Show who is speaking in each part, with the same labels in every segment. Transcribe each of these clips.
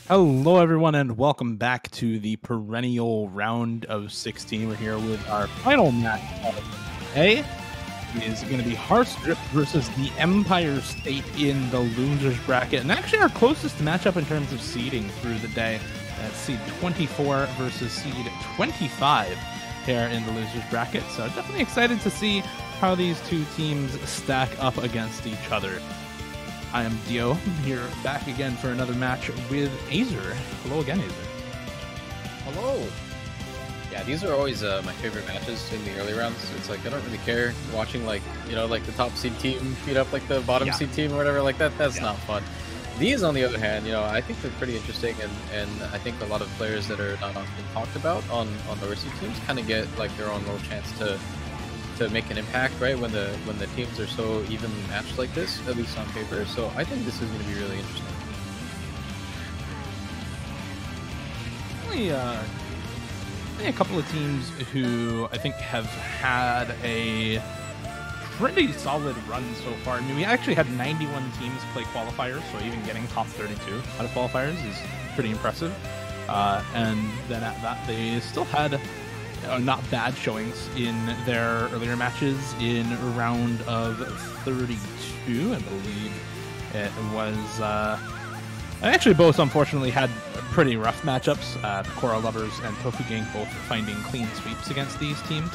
Speaker 1: Hello, everyone, and welcome back to the Perennial round of 16. We're here with our final match of the day. It is going to be Harse versus the Empire State in the losers bracket, and actually our closest matchup in terms of seeding through the day. That's seed 24 versus seed 25 here in the losers bracket. So definitely excited to see how these two teams stack up against each other. I am Dio, here back again for another match with Azer. Hello again, Azer.
Speaker 2: Hello. Yeah, these are always my favorite matches in the early rounds. It's like I don't really care watching like the top seed team beat up like the bottom seed team or whatever like that. That's not fun. These, on the other hand, I think they're pretty interesting, and I think a lot of players that are not often talked about on lower seed teams kind of get like their own little chance to make an impact, right? When the teams are so evenly matched like this, at least on paper. So I think this is going to be really interesting.
Speaker 1: Only a couple of teams who I think have had a pretty solid run so far. I mean, we actually had 91 teams play qualifiers, so even getting top 32 out of qualifiers is pretty impressive. And then at that, they still had not bad showings in their earlier matches. In round of 32, I believe it was. Actually, both unfortunately had pretty rough matchups. The Korra Lovers and Tofu Gang both finding clean sweeps against these teams.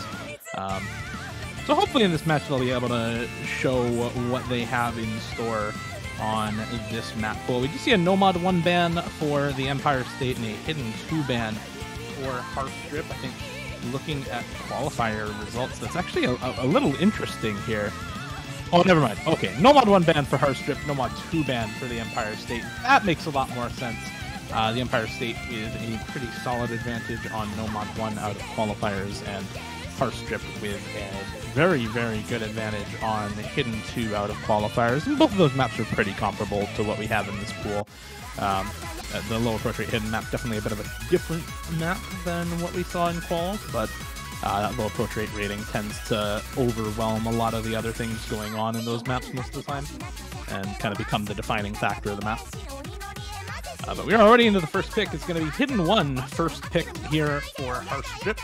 Speaker 1: So hopefully in this match they'll be able to show what they have in store on this map. Well, we do see a No-Mod 1 ban for the Empire State and a hidden 2 ban for Harse. I think looking at qualifier results, that's actually a little interesting here. Oh, never mind. Okay, No-Mod 1 ban for Harse, No-Mod 2 ban for the Empire State. That makes a lot more sense. The Empire State is a pretty solid advantage on No-Mod 1 out of qualifiers, and Harse with a very, very good advantage on Hidden 2 out of qualifiers. And both of those maps are pretty comparable to what we have in this pool. The low approach rate hidden map, definitely a bit of a different map than what we saw in quals, but that low approach rate rating tends to overwhelm a lot of the other things going on in those maps most of the time, and kind of become the defining factor of the map. But we're already into the first pick. It's going to be Hidden 1 first pick here for Harse.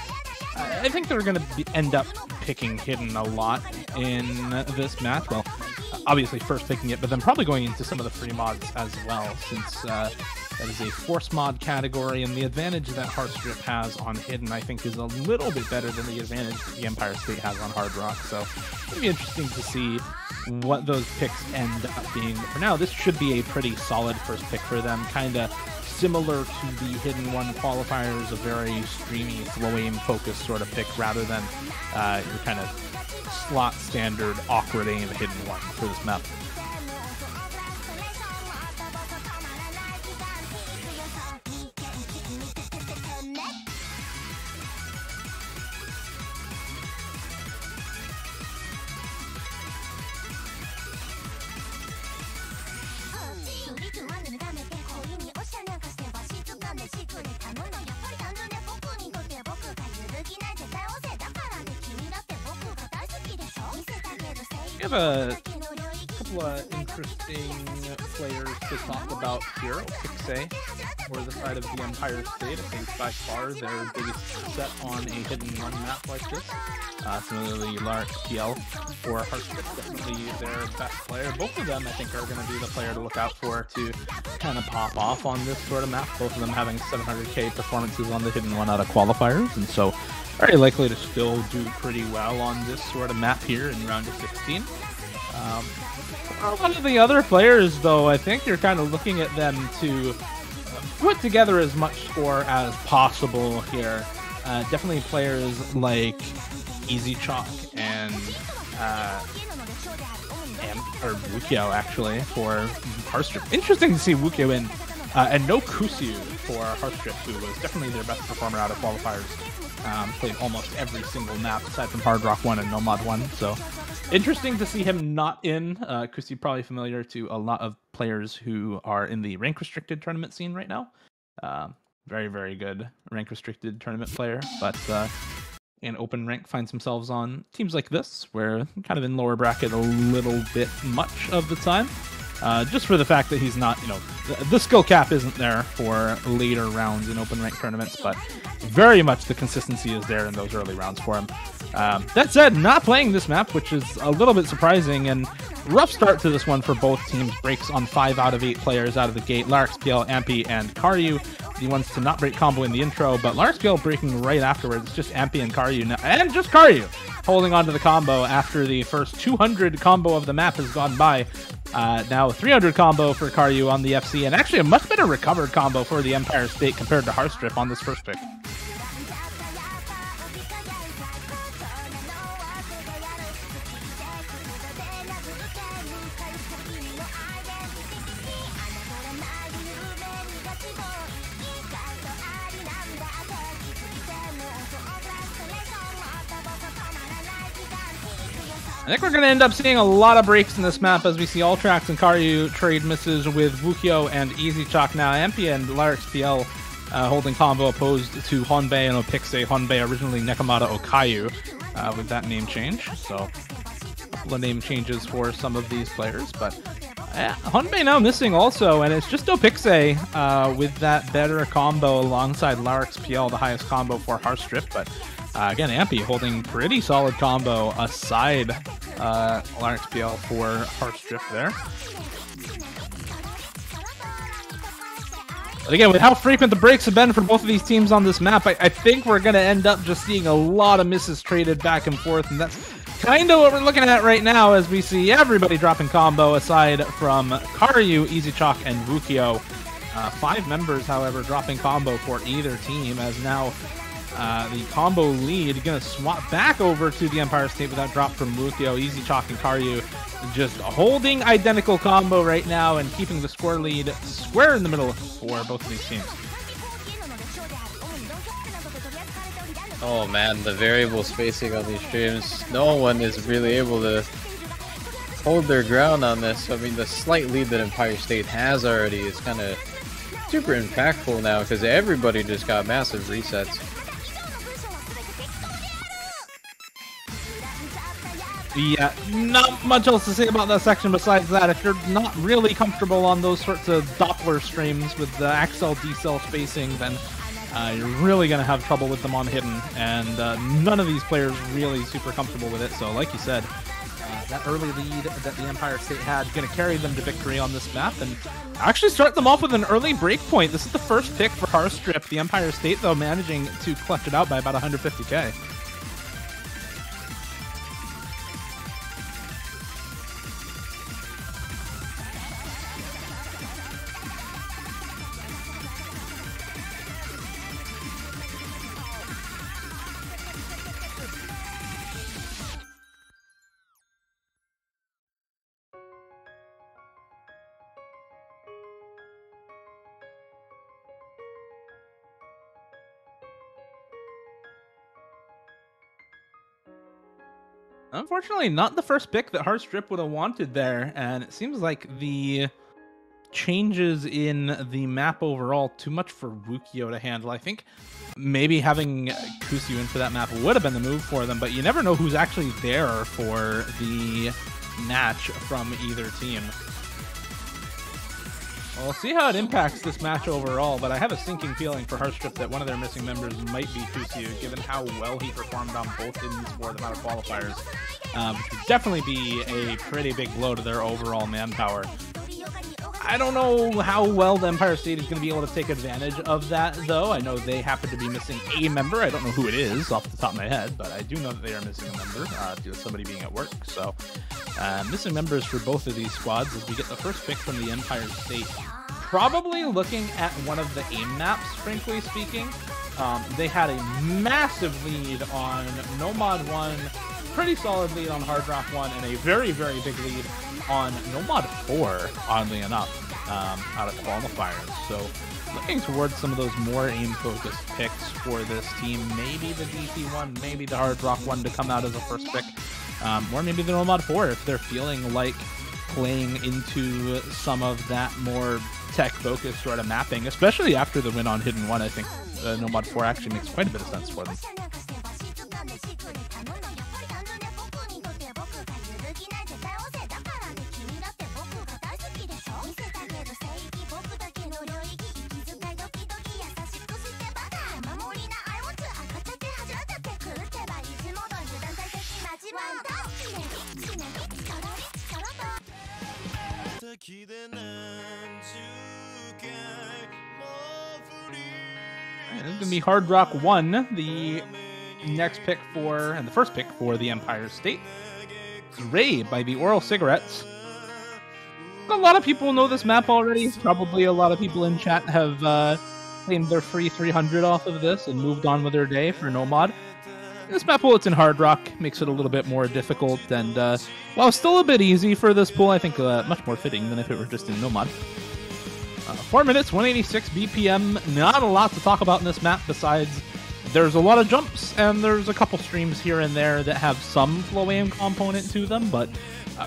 Speaker 1: I think they're going to end up picking Hidden a lot in this match. Well, obviously first picking it, but then probably going into some of the free mods as well, since that is a force mod category, and the advantage that Harse has on Hidden, I think, is a little bit better than the advantage that the Empire State has on Hard Rock. So it'll be interesting to see what those picks end up being. But for now, this should be a pretty solid first pick for them, kind of similar to the Hidden 1 qualifiers, a very streamy, slow aim focused sort of pick, rather than your kind of slot standard awkward aim Hidden 1 for this map. We have a couple of interesting players to talk about here. I'll pick say for the side of the Empire State. I think by far their biggest set on a Hidden 1 map like this. Similarly, Lark PL for Harse, definitely their best player. Both of them, I think, are going to be the player to look out for to kind of pop off on this sort of map. Both of them having 700k performances on the Hidden 1 out of qualifiers, and so very likely to still do pretty well on this sort of map here in round of 16. One of the other players, though, I think you're kind of looking at them to put together as much score as possible here. Definitely players like Easy Chalk and Wukyo, actually, for Harse. Interesting to see Wukyo in, and no Kusyu for Harse, who was definitely their best performer out of qualifiers. Played almost every single map aside from Hard Rock 1 and No-Mod 1, so interesting to see him not in. Kusyu probably familiar to a lot of players who are in the rank restricted tournament scene right now. Very, very good rank restricted tournament player, but in open rank finds themselves on teams like this, where kind of in lower bracket a little bit much of the time. just for the fact that he's not, you know, the skill cap isn't there for later rounds in open rank tournaments, but very much the consistency is there in those early rounds for him. That said, not playing this map, which is a little bit surprising, and rough start to this one for both teams. Breaks on 5 out of 8 players out of the gate. Larxpl, Ampy, and Karyu, the ones to not break combo in the intro, but Larxpl breaking right afterwards. Just Ampy and Karyu now, and just Karyu holding on to the combo after the first 200 combo of the map has gone by. Now 300 combo for Karyu on the FC, and actually a much better recovered combo for the Empire State compared to Harse on this first pick. I think we're going to end up seeing a lot of breaks in this map as we see Ultrax and Karyu trade misses with Wukyo and Easy Chalk. Now Ampy and Larxpl holding combo opposed to Honbei and Opixe. Honbei originally Nekomata Okayu with that name change. So a couple of name changes for some of these players. But Honbei now missing also, and it's just Opixe with that better combo alongside Larxpl, the highest combo for Harse. But again, Ampy holding pretty solid combo aside Larxpl for Harse there. But again, with how frequent the breaks have been for both of these teams on this map, I think we're going to end up just seeing a lot of misses traded back and forth, and that's kind of what we're looking at right now as we see everybody dropping combo aside from Karyu, Easy Chalk, and Wukyo. 5 members, however, dropping combo for either team, as now the combo lead going to swap back over to the Empire State with that drop from Wukyo. Easy Chalk and Karyu just holding identical combo right now and keeping the score lead square in the middle for both of these teams.
Speaker 2: Oh man, the variable spacing on these streams. No one is really able to hold their ground on this. I mean, the slight lead that Empire State has already is kind of super impactful now because everybody just got massive resets.
Speaker 1: Yeah, not much else to say about that section besides that. If you're not really comfortable on those sorts of Doppler streams with the Axel decel spacing, then you're really going to have trouble with them on hidden, and none of these players really super comfortable with it. So like you said, that early lead that the Empire State had going to carry them to victory on this map and actually start them off with an early break point. This is the first pick for Harse. The Empire State, though, managing to clutch it out by about 150k. Unfortunately, not the first pick that Harse would have wanted there, and it seems like the changes in the map overall too much for Wukyo to handle. I think maybe having Kusyu in for that map would have been the move for them, but you never know who's actually there for the match from either team. We'll see how it impacts this match overall, but I have a sinking feeling for Harse that one of their missing members might be Kusyu, given how well he performed on both Hiddens for the amount of qualifiers. Which would definitely be a pretty big blow to their overall manpower. I don't know how well the Empire State is going to be able to take advantage of that, though. I know they happen to be missing a member. I don't know who it is off the top of my head, but I do know that they are missing a member due to somebody being at work. So, missing members for both of these squads as we get the first pick from the Empire State. Probably looking at one of the aim maps, frankly speaking. They had a massive lead on Nomad 1, pretty solid lead on Hard Rock 1, and a very, very big lead on Nomad 4, oddly enough, out of qualifiers. So looking towards some of those more aim-focused picks for this team. Maybe the DP 1, maybe the Hard Rock 1 to come out as a first pick. Or maybe the Nomad 4 if they're feeling like playing into some of that more tech-focused sort of mapping, especially after the win on Hidden 1. I think Nomad 4 actually makes quite a bit of sense for them. And it's going to be Hard Rock 1, the next pick for, and the first pick for the Empire State. It's Ray by the Oral Cigarettes. A lot of people know this map already. Probably a lot of people in chat have claimed their free 300 off of this and moved on with their day for no mod. This map, while it's in Hard Rock, makes it a little bit more difficult, and while still a bit easy for this pool, I think much more fitting than if it were just in no mod. 4 minutes, 186 BPM. Not a lot to talk about in this map besides there's a lot of jumps and there's a couple streams here and there that have some flow aim component to them, but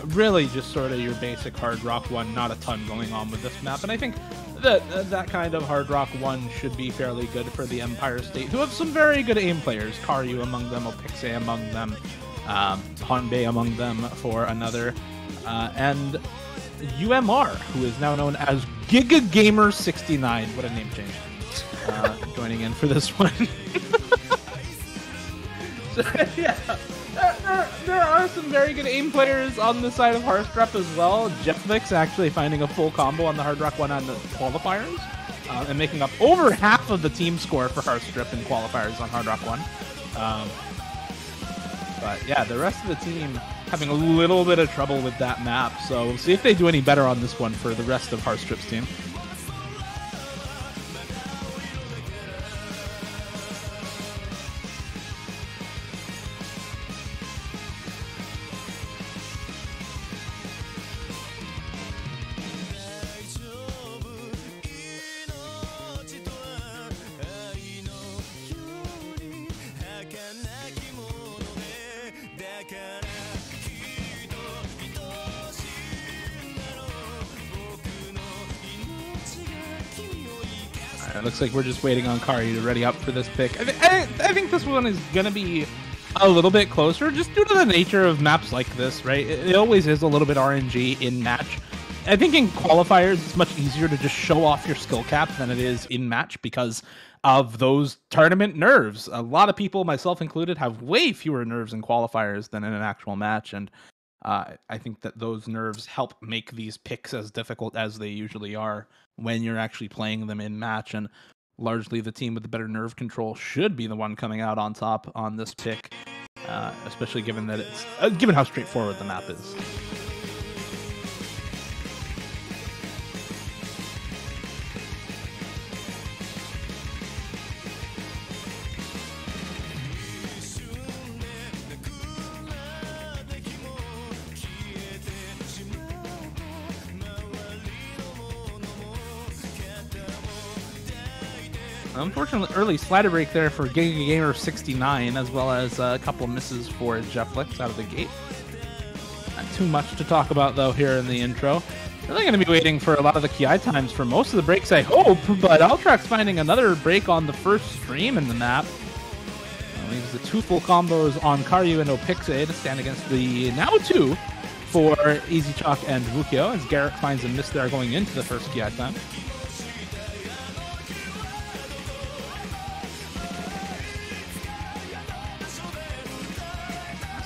Speaker 1: really just sort of your basic Hard Rock 1, not a ton going on with this map. And I think that kind of Hard Rock 1 should be fairly good for the Empire State, who have some very good aim players. Karyu among them, Opixe among them, Hanbei among them for another, and UMR, who is now known as GigaGamer69. What a name change. Joining in for this one. So, yeah, there are some very good aim players on the side of Harse as well. Jefflix actually finding a full combo on the Hard Rock 1 on the qualifiers, and making up over half of the team score for Harse in qualifiers on Hard Rock 1. But yeah, the rest of the team having a little bit of trouble with that map, so we'll see if they do any better on this one for the rest of Harse team. It looks like we're just waiting on Kari to ready up for this pick. I think this one is going to be a little bit closer, just due to the nature of maps like this, right? It always is a little bit RNG in match. I think in qualifiers, it's much easier to just show off your skill cap than it is in match because of those tournament nerves. A lot of people, myself included, have way fewer nerves in qualifiers than in an actual match, and I think that those nerves help make these picks as difficult as they usually are when you're actually playing them in match, and largely the team with the better nerve control should be the one coming out on top on this pick, especially given that it's given how straightforward the map is. Unfortunately, early slider break there for GigaGamer69, as well as a couple misses for Jefflix out of the gate. Not too much to talk about, though, here in the intro. Really going to be waiting for a lot of the KI times for most of the breaks, I hope, but Altrax finding another break on the first stream in the map. Leaves the two full combos on Karyu and Opixe to stand against the now two for Easy Chalk and Wukyo, as Garrett finds a miss there going into the first KI time.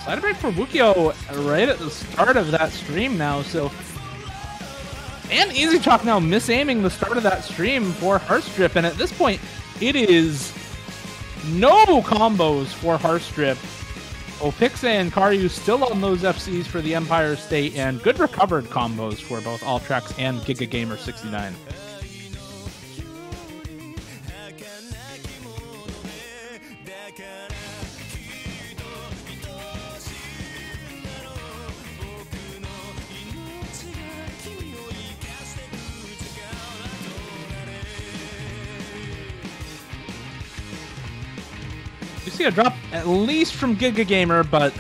Speaker 1: Slider break for Wukyo right at the start of that stream now, so... And Easy Chalk now misaiming the start of that stream for Harse, and at this point, it is no combos for Harse. Opixe and Karyu still on those FCs for the Empire State, and good recovered combos for both Altrax and GigaGamer69. You see a drop at least from GigaGamer, but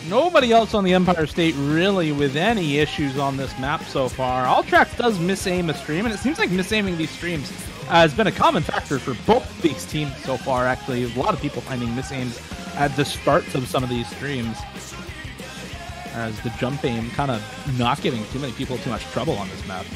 Speaker 1: nobody else on the Empire State really with any issues on this map so far. Altrax does misaim a stream, and it seems like misaiming these streams has been a common factor for both these teams so far, actually. A lot of people finding misaims at the starts of some of these streams, as the jump aim kind of not giving too many people too much trouble on this map.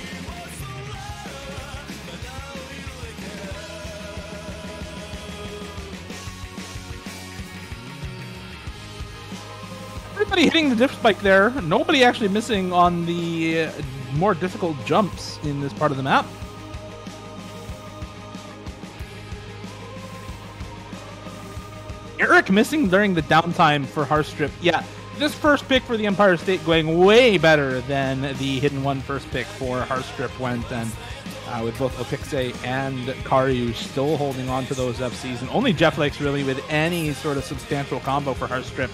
Speaker 1: Everybody hitting the dip spike there. Nobody actually missing on the more difficult jumps in this part of the map. Eric missing during the downtime for Harse Strip. Yeah, this first pick for the Empire State going way better than the Hidden One first pick for Harse Strip went, and with both Opixe and Karyu still holding on to those FCs, and only Jefflex really with any sort of substantial combo for Harse Strip.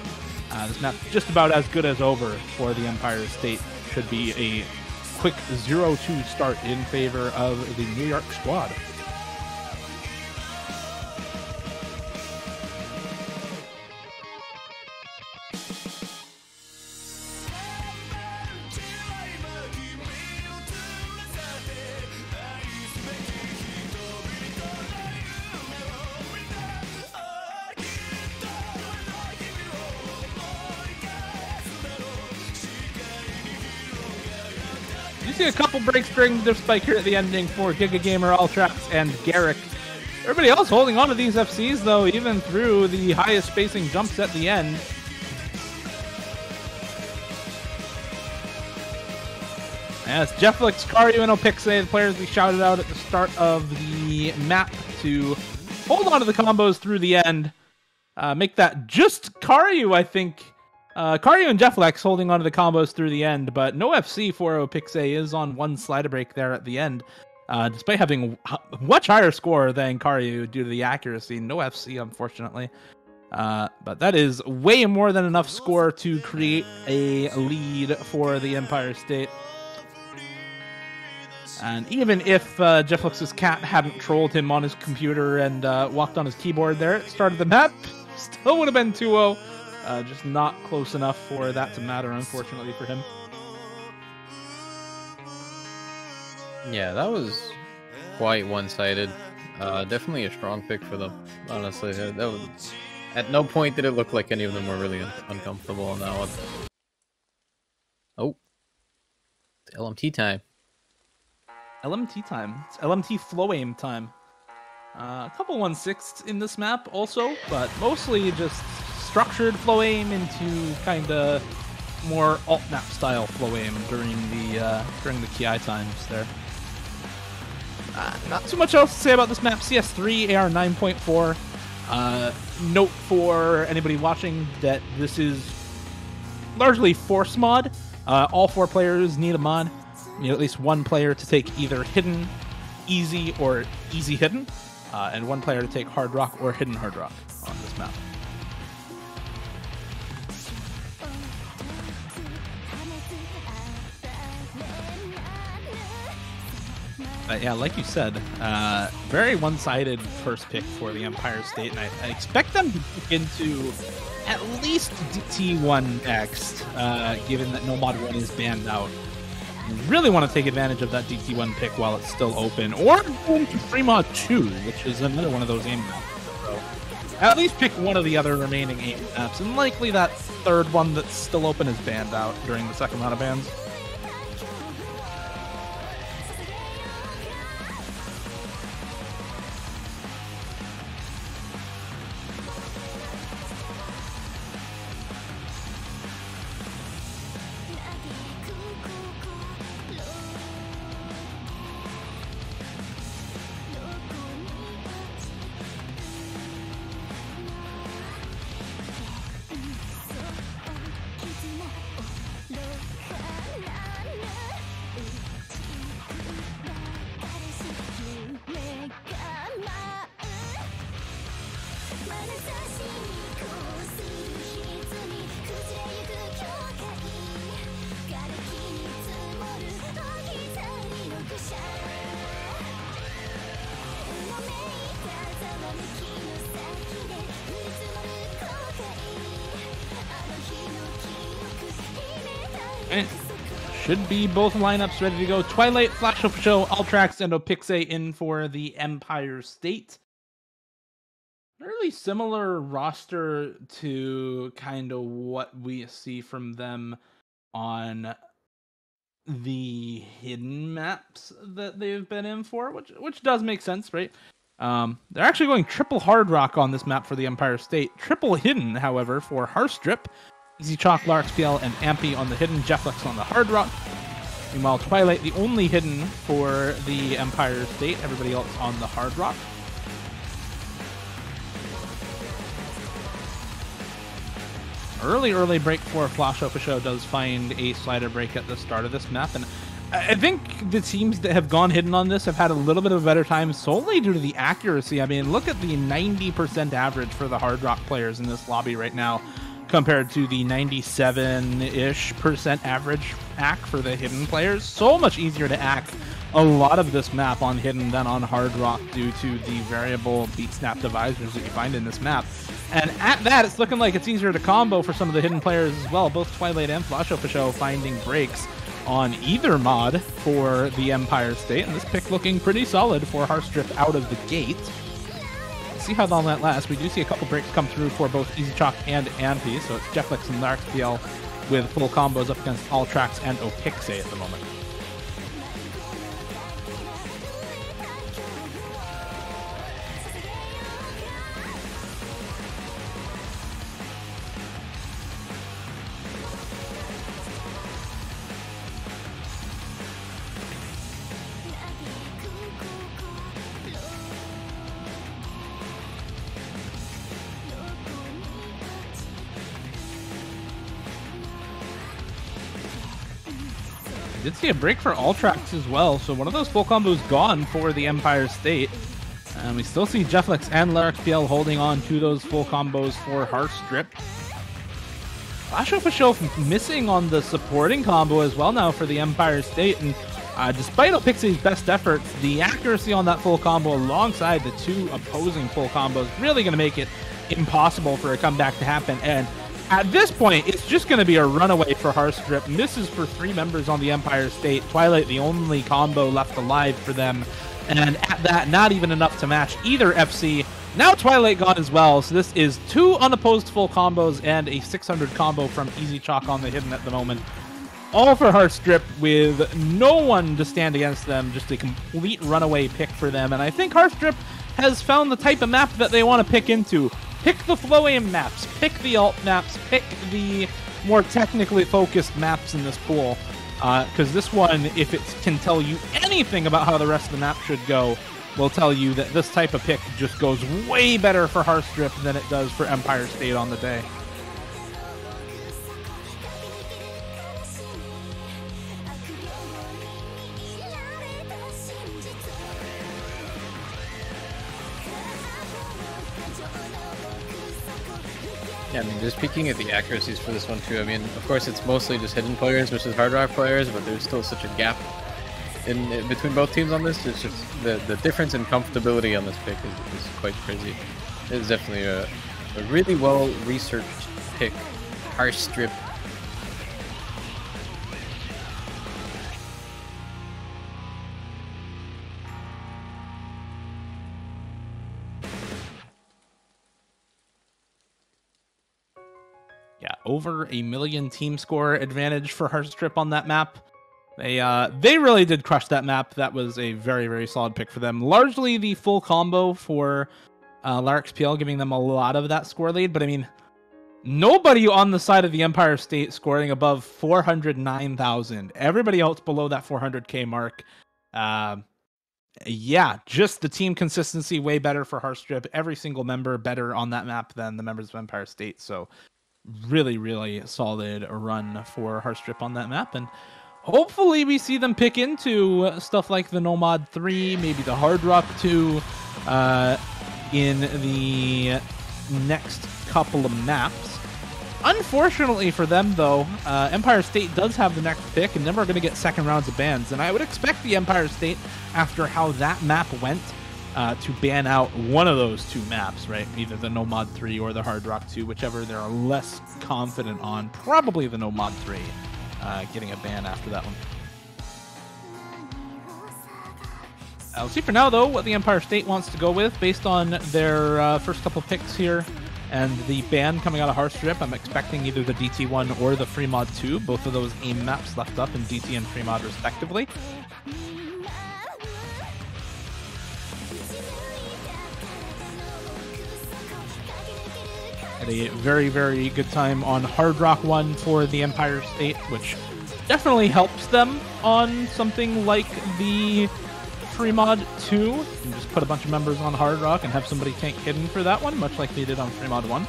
Speaker 1: This map just about as good as over for the Empire State. Should be a quick 0-2 start in favor of the New York squad. You see a couple breaks during the diff spike here at the ending for Giga Gamer, Altrax, and Garrick. Everybody else holding on to these FCs, though, even through the highest spacing jumps at the end. Yes, Jefflex, Karyu, and Opixe, the players we shouted out at the start of the map to hold on to the combos through the end. Make that just Karyu, I think. Karyu and Jefflex holding on to the combos through the end, but no FC for Opixe is on one slider break there at the end. Despite having a much higher score than Karyu due to the accuracy, no FC, unfortunately. But that is way more than enough score to create a lead for the Empire State. And even if Jefflex's cat hadn't trolled him on his computer and walked on his keyboard there at the start of the map, still would have been 2-0. Just not close enough for that to matter, unfortunately, for him.
Speaker 2: Yeah, that was quite one-sided. Definitely a strong pick for them, honestly. That was, at no point did it look like any of them were really uncomfortable on that one. Oh, it's LMT time.
Speaker 1: LMT time. It's LMT flow aim time. A couple 1/6 in this map also, but mostly just structured flow aim into kind of more alt map style flow aim during the Ki times there. Not too much else to say about this map. CS3 AR 9.4. Note for anybody watching that this is largely force mod. All 4 players need a mod. You need at least one player to take either hidden, easy, or easy hidden, and one player to take hard rock or hidden hard rock on this map. Yeah, like you said, very one-sided first pick for the Empire State, and I expect them to pick into at least T1 next, given that No Mod 1 is banned out. You really want to take advantage of that DT1 pick while it's still open, or go into Free Mod 2, which is another one of those aim maps. So at least pick one of the other remaining aim maps, and likely that third one that's still open is banned out during the second round of bans. Should be both lineups ready to go. Twilight, Flash of Show, Altrax, and Opixe in for the Empire State. Really similar roster to kind of what we see from them on the hidden maps that they've been in for, which does make sense, right? They're actually going triple hard rock on this map for the Empire State. Triple hidden, however, for Harse Strip. Easy Chalk, Lark, PL, and Ampy on the hidden, Jefflex on the hard rock. Meanwhile, Twilight, the only hidden for the Empire State. Everybody else on the Hard Rock. Early break for Flash Show does find a slider break at the start of this map, and I think the teams that have gone hidden on this have had a little bit of a better time solely due to the accuracy. I mean, look at the 90% average for the Hard Rock players in this lobby right now compared to the 97-ish % average ACK for the hidden players. So much easier to ACK a lot of this map on hidden than on Hard Rock due to the variable beat snap divisors that you find in this map. And at that, it's looking like it's easier to combo for some of the hidden players as well. Both Twilight and Flash Show finding breaks on either mod for the Empire State, and this pick looking pretty solid for Harse out of the gate. Let's see how long that lasts. We do see a couple breaks come through for both Easy Chalk and Ampy, so it's Jefflix and LarxPL with full combos up against All Tracks and Opixe at the moment. Did see a break for All Tracks as well, so one of those full combos gone for the Empire State. And we still see Jefflix and LarxPL holding on to those full combos for Harse. Flash Show missing on the supporting combo as well now for the Empire State, and despite Opixe's best efforts, the accuracy on that full combo alongside the two opposing full combos really going to make it impossible for a comeback to happen. And at this point, it's just going to be a runaway for Harse. Misses for 3 members on the Empire State. Twilight, the only combo left alive for them. And at that, not even enough to match either FC. Now Twilight gone as well, so this is 2 unopposed full combos and a 600 combo from Easy Chalk on the hidden at the moment. All for Harse with no one to stand against them, just a complete runaway pick for them. And I think Harse has found the type of map that they want to pick into. Pick the flow aim maps, pick the alt maps, pick the more technically focused maps in this pool. Because this one, if it can tell you anything about how the rest of the map should go, will tell you that this type of pick just goes way better for Harse than it does for Empire State on the day.
Speaker 2: Yeah, I mean, just peeking at the accuracies for this one too. I mean, of course, it's mostly just hidden players versus Hard Rock players, but there's still such a gap in between both teams on this. It's just the difference in comfortability on this pick is quite crazy. It's definitely a really well researched pick. Harse.
Speaker 1: Yeah, over 1 million team score advantage for Harse on that map. They really did crush that map. That was a very, very solid pick for them. Largely the full combo for LarxPL, giving them a lot of that score lead. But I mean, nobody on the side of the Empire State scoring above 409,000. Everybody else below that 400k mark. Yeah, just the team consistency way better for Harse. Every single member better on that map than the members of Empire State. So really, really solid run for Harse on that map. And hopefully we see them pick into stuff like the Nomad 3, maybe the Hard Rock 2 in the next couple of maps. Unfortunately for them, though, Empire State does have the next pick, and then we're going to get second rounds of bans. And I would expect the Empire State, after how that map went, to ban out one of those 2 maps, right? Either the Nomad 3 or the Hard Rock 2, whichever they're less confident on. Probably the Nomad 3 getting a ban after that one. I'll see for now, though, what the Empire State wants to go with based on their first couple picks here and the ban coming out of Harse. I'm expecting either the DT1 or the Fremod 2, both of those aim maps left up in DT and Fremod respectively. Had a very, very good time on Hard Rock 1 for the Empire State, which definitely helps them on something like the free mod 2. You can just put a bunch of members on Hard Rock and have somebody tank hidden for that one, much like they did on free mod 1.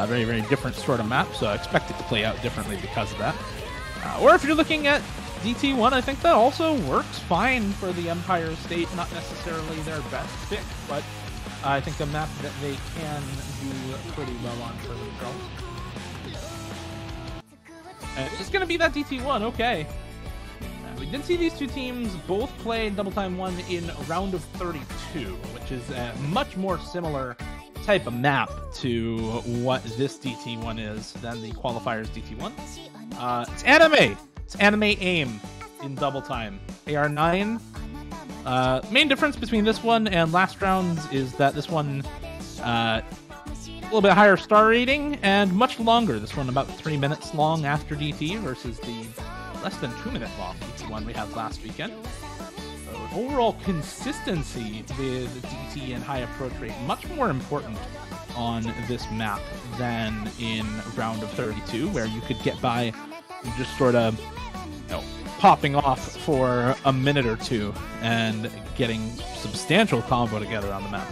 Speaker 1: Very, very different sort of map, so I expect it to play out differently because of that. Or if you're looking at DT1, I think that also works fine for the Empire State. Not necessarily their best pick, but I think a map that they can do pretty well on for themselves. And it's going to be that DT1, okay. We did see these two teams both play Double Time 1 in round of 32, which is a much more similar type of map to what this DT1 is than the qualifiers DT1. It's anime! It's anime aim in Double Time. AR9. Main difference between this one and last round's is that this one a little bit higher star rating and much longer. This one about 3 minutes long after DT versus the less than 2 minute long DT1 we had last weekend. So overall consistency with DT and high approach rate much more important on this map than in round of 32, where you could get by just sort of popping off for a minute or two and getting substantial combo together on the map.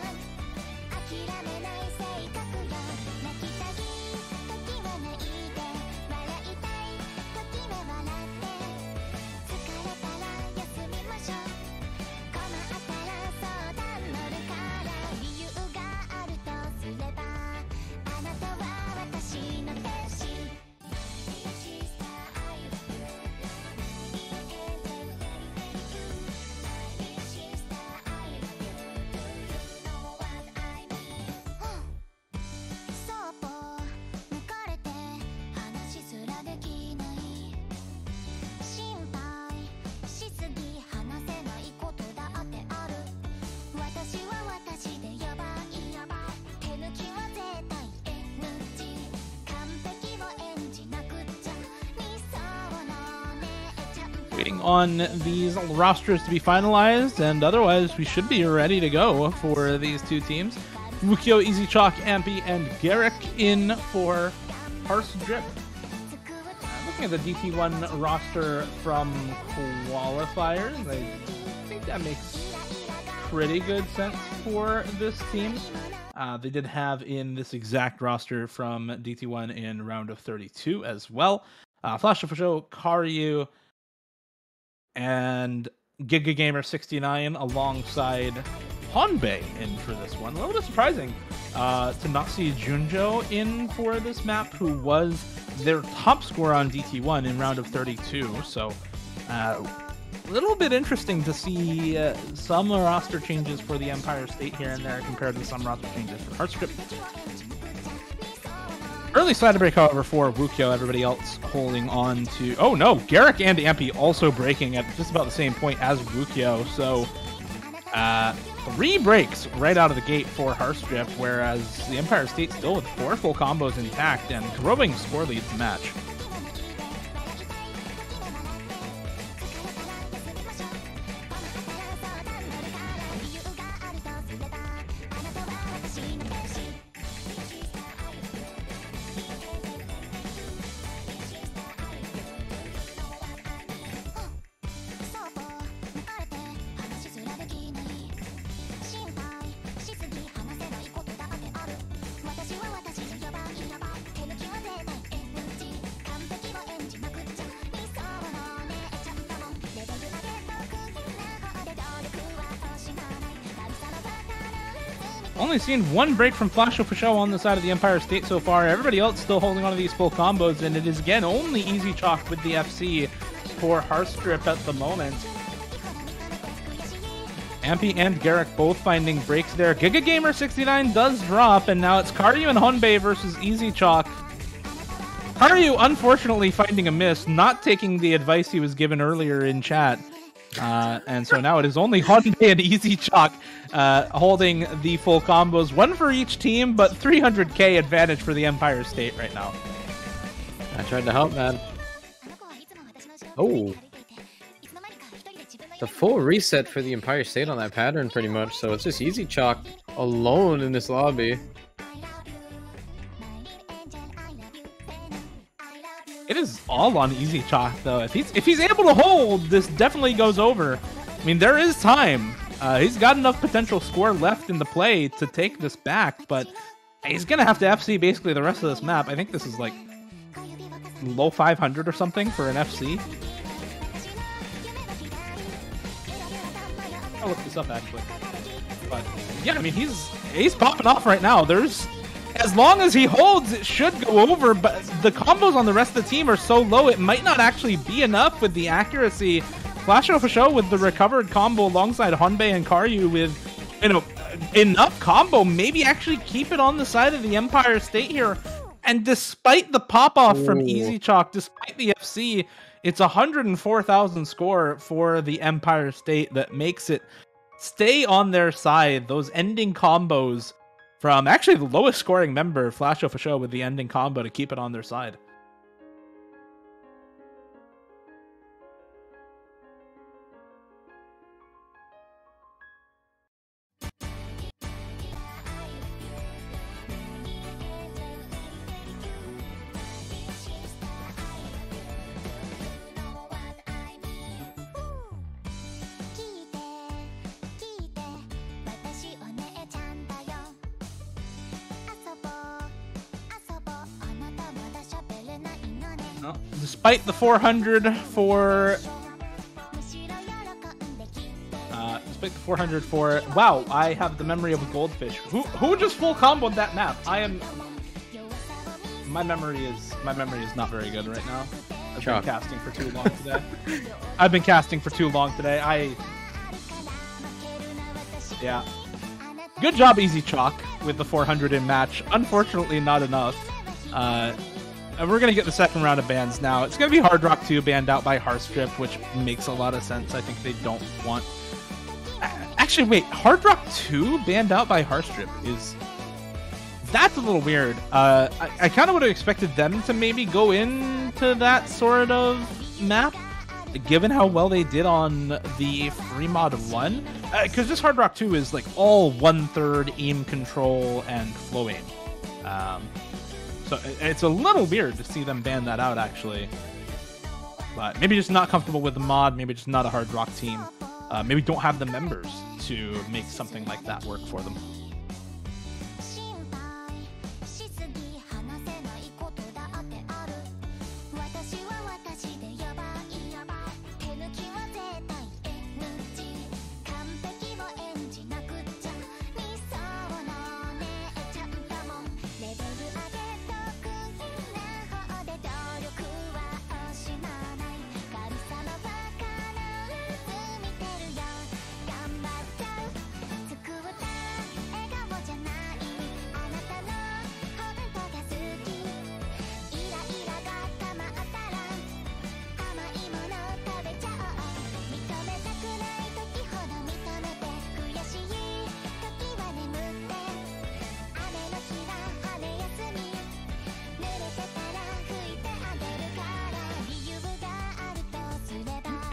Speaker 1: Waiting on these rosters to be finalized, and otherwise we should be ready to go for these two teams. Wukyo, Easy Chalk, Ampy, and Garrick in for Harse Drip. Looking at the DT1 roster from qualifiers, I think that makes pretty good sense for this team. They did have in this exact roster from DT1 in round of 32 as well. Flash of Show, Karyu, and Giga Gamer 69 alongside Honbei in for this one. A little bit surprising to not see Junjo in for this map, who was their top scorer on DT1 in round of 32. So a little bit interesting to see some roster changes for the Empire State here and there compared to some roster changes for Heartstrip. Early side break, however, for Wukyo. Everybody else holding on to... Oh, no! Garrick and Ampy also breaking at just about the same point as Wukyo. So, 3 breaks right out of the gate for Heartstrip, whereas the Empire State still with 4 full combos intact and growing score leads the match. Only seen 1 break from Flash for Show on the side of the Empire State so far. Everybody else still holding on to these full combos, and it is again only Easy Chalk with the FC for Heartstrip at the moment. Ampy and Garrick both finding breaks there. Giga Gamer 69 does drop, and now it's Karyu and Honbei versus Easy Chalk. Karyu unfortunately finding a miss, not taking the advice he was given earlier in chat. And so now it is only Honbei and Easy Chalk holding the full combos. 1 for each team, but 300k advantage for the Empire State right now.
Speaker 2: I tried to help, man. Oh. The full reset for the Empire State on that pattern, pretty much. So it's just Easy Chalk alone in this lobby.
Speaker 1: It is all on Easy Chalk though. If he's able to hold, this definitely goes over. I mean, there is time. He's got enough potential score left in the play to take this back, but he's gonna have to FC basically the rest of this map. I think this is like low 500 or something for an FC. I'll look this up actually. But yeah, I mean he's popping off right now. As long as he holds, it should go over, but the combos on the rest of the team are so low, it might not actually be enough with the accuracy. Flasho for show with the recovered combo alongside Honbei and Karyu with, enough combo, maybe actually keep it on the side of the Empire State here. And despite the pop-off from Easy Chalk, despite the FC, it's 104,000 score for the Empire State that makes it stay on their side. Those ending combos from actually the lowest scoring member, Flasho for show, with the ending combo to keep it on their side. Despite the 400 for... Wow, I have the memory of a goldfish. Who just full comboed that map? My memory is not very good right now. I've been casting for too long today. Yeah. Good job, Easy Chalk, with the 400 in match. Unfortunately, not enough. And we're going to get the second round of bans now. It's going to be Hard Rock 2 banned out by Harse, which makes a lot of sense. I think they don't want... Actually, wait. Hard Rock 2 banned out by Harse is... That's a little weird. I kind of would have expected them to maybe go into that sort of map, given how well they did on the Free Mod 1. Because this Hard Rock 2 is like all 1/3 aim control and flow aim. So it's a little weird to see them ban that out, actually. But maybe just not comfortable with the mod, maybe just not a Hard Rock team. Maybe don't have the members to make something like that work for them.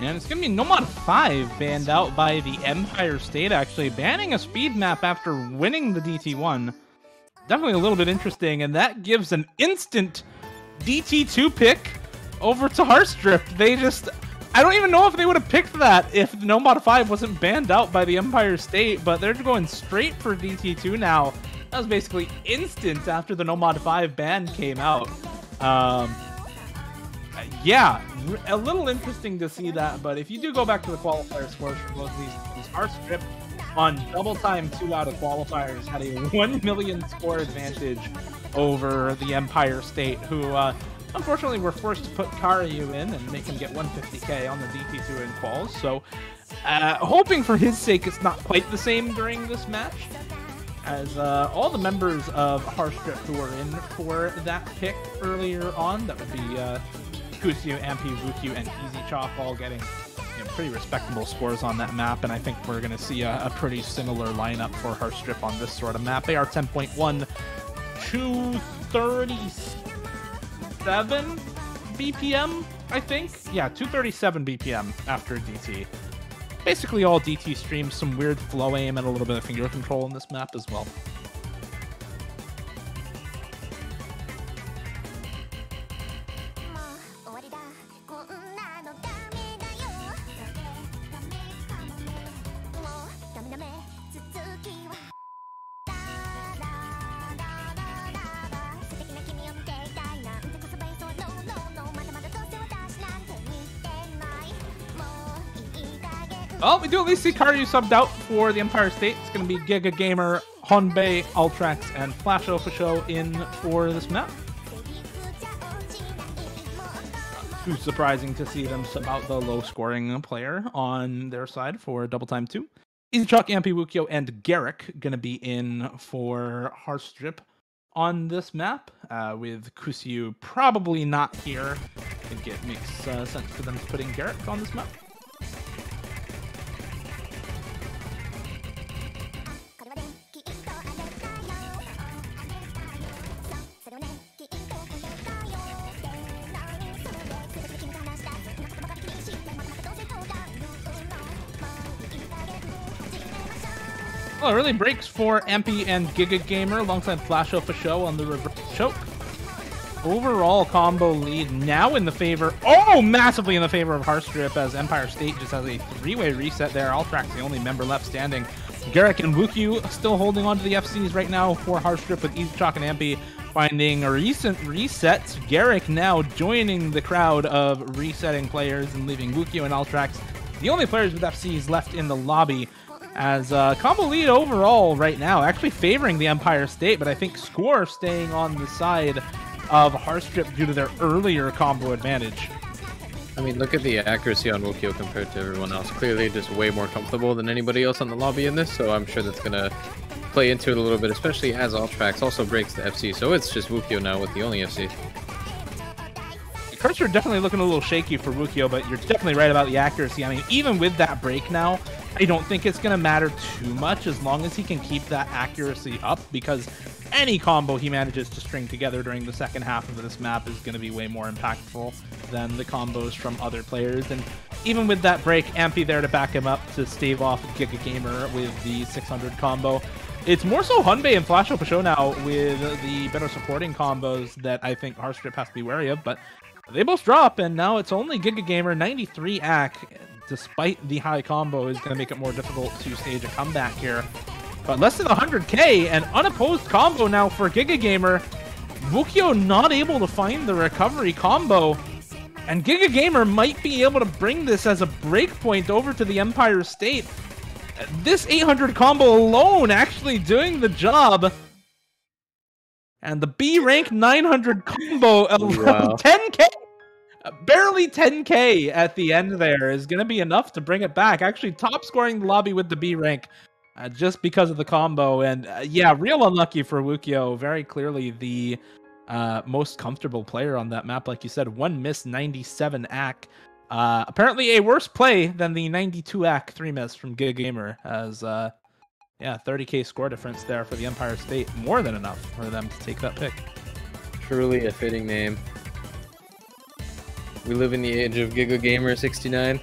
Speaker 1: And it's going to be No Mod 5 banned out by the Empire State, actually. Banning a speed map after winning the DT1. Definitely a little bit interesting, and that gives an instant DT2 pick over to Harse. They just... I don't even know if they would have picked that if No Mod 5 wasn't banned out by the Empire State, but they're going straight for DT2 now. That was basically instant after the No Mod 5 ban came out. Yeah, a little interesting to see that, but if you do go back to the qualifier scores for both these Harse on double time 2 out of qualifiers had a 1 million score advantage over the Empire State, who unfortunately were forced to put Karyu in and make him get 150k on the DT2 in quals. So hoping for his sake it's not quite the same during this match, as all the members of Harse who were in for that pick earlier on, that would be Kusyu, Ampi, Wukyu, and Easy Chalk all getting pretty respectable scores on that map, and I think we're going to see a pretty similar lineup for Harse on this sort of map. They are 10.1, 237 BPM, I think? Yeah, 237 BPM after DT. Basically all DT streams, some weird flow aim and a little bit of finger control in this map as well. Well, we do at least see Karyu subbed out for the Empire State. It's going to be Giga Gamer, Honbei, Ultrax, and Flash Official in for this map. Too surprising to see them sub out the low-scoring player on their side for Double Time 2. Izuchak, Ampi, Wukyo, and Garrick going to be in for Harse Strip on this map, with Kusyu probably not here. I think it makes sense for them to put in Garrick on this map. Well, it really breaks for Ampi and Giga Gamer alongside Flash for Show on the reverse choke. Overall combo lead now in the favor, massively in the favor of Harse Strip, as Empire State just has a three-way reset there. Ultrax the only member left standing. Garrick and Wukyu still holding on to the FCs right now for Harse Strip, with Izuchak and Ampi finding a recent reset. Garrick now joining the crowd of resetting players and leaving Wukyu and Ultrax the only players with FCs left in the lobby. As combo lead overall right now, actually favoring the Empire State, but I think score staying on the side of Harse Strip due to their earlier combo advantage.
Speaker 2: I mean, look at the accuracy on Wukyo compared to everyone else. Clearly just way more comfortable than anybody else on the lobby in this, so I'm sure that's going to play into it a little bit, especially as Ultrax also breaks the FC, so it's just Wukyo now with the only FC.
Speaker 1: Cards are definitely looking a little shaky for Wukyo, but you're definitely right about the accuracy. I mean, even with that break now, I don't think it's going to matter too much as long as he can keep that accuracy up, because any combo he manages to string together during the second half of this map is going to be way more impactful than the combos from other players. And even with that break, Ampi there to back him up to stave off Giga Gamer with the 600 combo. It's more so Honbei and Flash Show now with the better supporting combos that I think Harse Strip has to be wary of, but they both drop, and now it's only Giga Gamer 93 AC. Despite the high combo, is going to make it more difficult to stage a comeback here. But less than 100k, and unopposed combo now for Giga Gamer. Wukyo not able to find the recovery combo, and Giga Gamer might be able to bring this as a breakpoint over to the Empire State. This 800 combo alone actually doing the job. And the B rank 900 combo of 10k, barely 10k at the end there, is going to be enough to bring it back. Actually top scoring the lobby with the B rank just because of the combo. And yeah, real unlucky for Wukyo. Very clearly the most comfortable player on that map. Like you said, one miss, 97 AC. Apparently a worse play than the 92 AC 3 miss from Giga Gamer, as yeah, 30k score difference there for the Empire State. More than enough for them to take that pick.
Speaker 2: Truly a fitting name. We live in the age of Giga Gamer 69.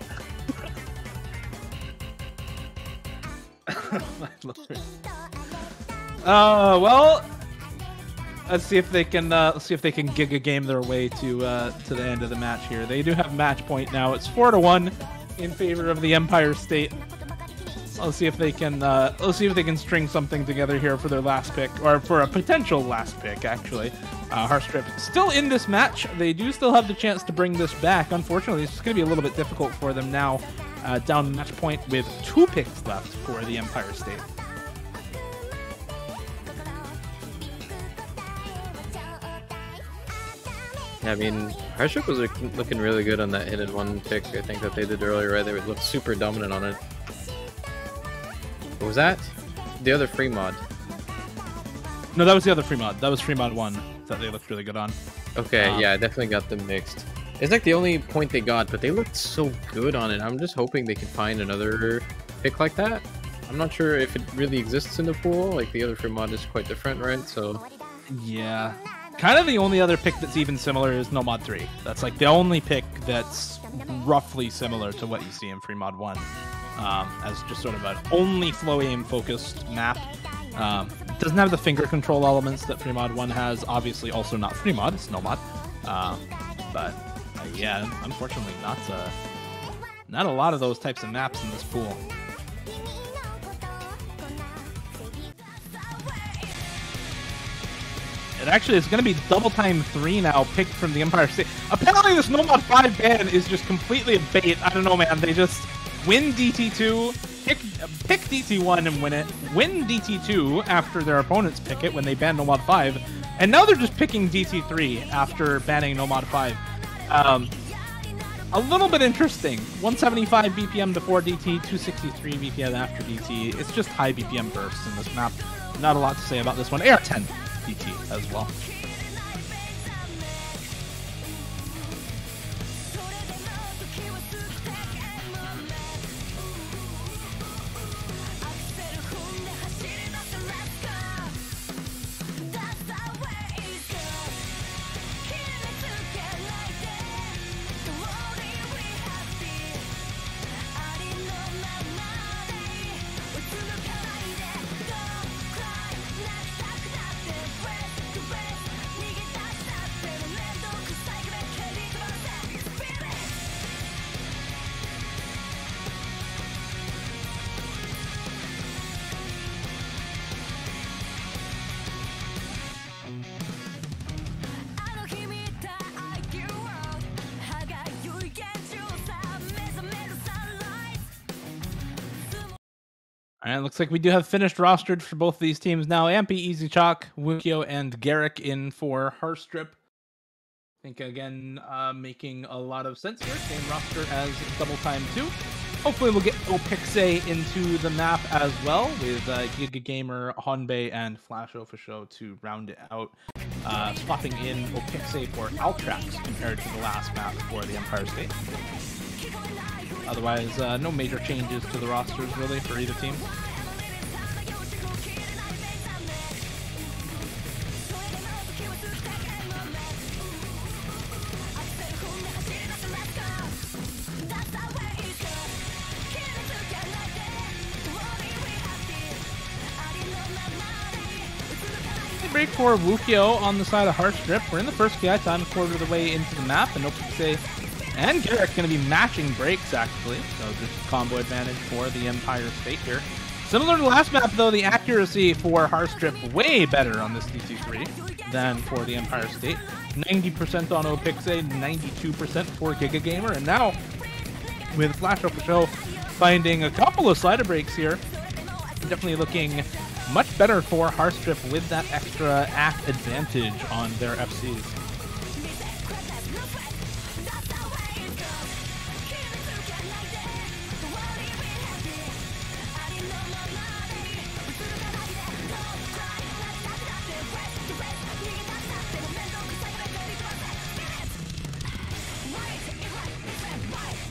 Speaker 1: Well, let's see if they can Giga game their way to the end of the match here. They do have match point now. It's 4-1 in favor of the Empire State. Let's see if they can string something together here for their last pick, or for a potential last pick, actually. Harse Strip still in this match. They do still have the chance to bring this back. Unfortunately, it's going to be a little bit difficult for them now, down match point with 2 picks left for the Empire State.
Speaker 2: Yeah, I mean, Harse Strip was looking really good on that hidden 1 pick, I think, that they did earlier, right? They looked super dominant on it. What was that? The other free mod.
Speaker 1: No, that was the other free mod. That was free mod 1 that they looked really good on.
Speaker 2: Okay, yeah, I definitely got them mixed. It's like the only point they got, but they looked so good on it. I'm just hoping they can find another pick like that. I'm not sure if it really exists in the pool. Like, the other free mod is quite different, right? So
Speaker 1: yeah, kind of the only other pick that's even similar is No Mod 3. That's like the only pick that's roughly similar to what you see in free mod 1. As just sort of an only flow aim focused map. Doesn't have the finger control elements that free mod 1 has. Obviously also not free mod, it's no mod. But yeah, unfortunately not a lot of those types of maps in this pool. It actually is going to be Double Time 3 now, picked from the Empire State. Apparently this No Mod 5 ban is just completely a bait. I don't know, man. win DT2, pick DT1 and win it, win DT2 after their opponents pick it when they ban No Mod 5, and now they're just picking DT3 after banning No Mod 5. A little bit interesting. 175 BPM before DT, 263 BPM after DT. It's just high BPM bursts in this map. Not a lot to say about this one. AR10 DT as well. Alright, looks like we do have finished rostered for both of these teams now. Ampy, Easy Chalk, Wukio, and Garrick in for Harse Strip. I think, again, making a lot of sense here. Same roster as Double Time 2. Hopefully we'll get Opixe into the map as well, with Giga Gamer, Honbei, and Flash Official to round it out. Swapping in Opixe for Altrax compared to the last map for the Empire State. Otherwise, no major changes to the rosters, really, for either team. Break for Wukio on the side of Harse Strip. We're in the first KI time, a quarter of the way into the map, and Opixe and Garrick going to be matching breaks, actually. So just combo advantage for the Empire State here. Similar to the last map, though, the accuracy for Harse Strip way better on this DT3 than for the Empire State. 90% on Opixe, 92% for Giga Gamer, and now with Flash Official finding a couple of slider breaks here, definitely looking much better for Harse Strip with that extra act advantage on their FCs.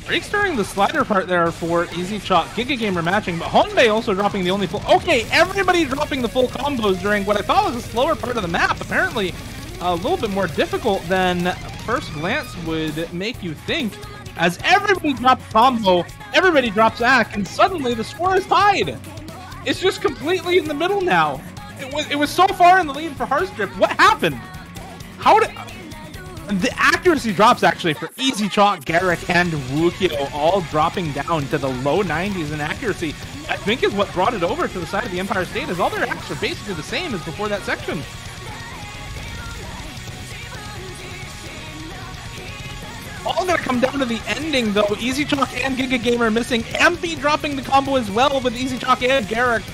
Speaker 1: Breaks during the slider part there for Easy Chalk, Giga Gamer matching, but Honbei also dropping the only full... Okay, everybody dropping the full combos during what I thought was a slower part of the map. Apparently a little bit more difficult than first glance would make you think. As everybody drops combo, everybody drops act, and suddenly the score is tied. It's just completely in the middle now. It was so far in the lead for Harse Strip. What happened? How did... The accuracy drops, actually, for Easy Chalk, Garrick, and Wukio, all dropping down to the low 90s in accuracy. I think is what brought it over to the side of the Empire State, as all their acts are basically the same as before that section. All gonna come down to the ending, though. Easy Chalk and Giga Gamer missing. Ampy dropping the combo as well with Easy Chalk and Garrick.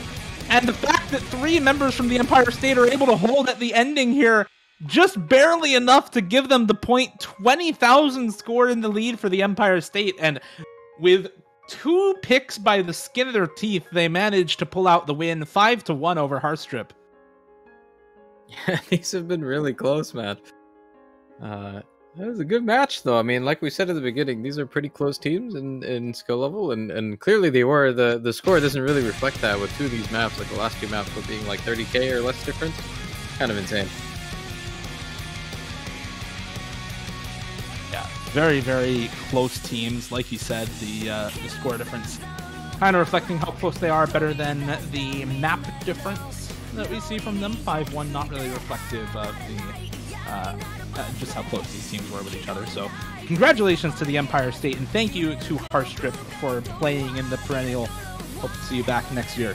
Speaker 1: And the fact that 3 members from the Empire State are able to hold at the ending here, just barely enough to give them the point 20,000 score in the lead for the Empire State. And with 2 picks by the skin of their teeth, they managed to pull out the win 5-1 over Harse Strip.
Speaker 2: Yeah, these have been really close, man. That was a good match, though. I mean, like we said at the beginning, these are pretty close teams in skill level, and clearly they were. The score doesn't really reflect that with 2 of these maps, like the last 2 maps being like 30k or less difference. Kind of insane.
Speaker 1: Yeah, very, very close teams. Like you said, the score difference kind of reflecting how close they are, better than the map difference that we see from them. 5-1, not really reflective of the just how close these teams were with each other. So congratulations to the Empire State, and thank you to Harse Strip for playing in the Perennial. Hope to see you back next year.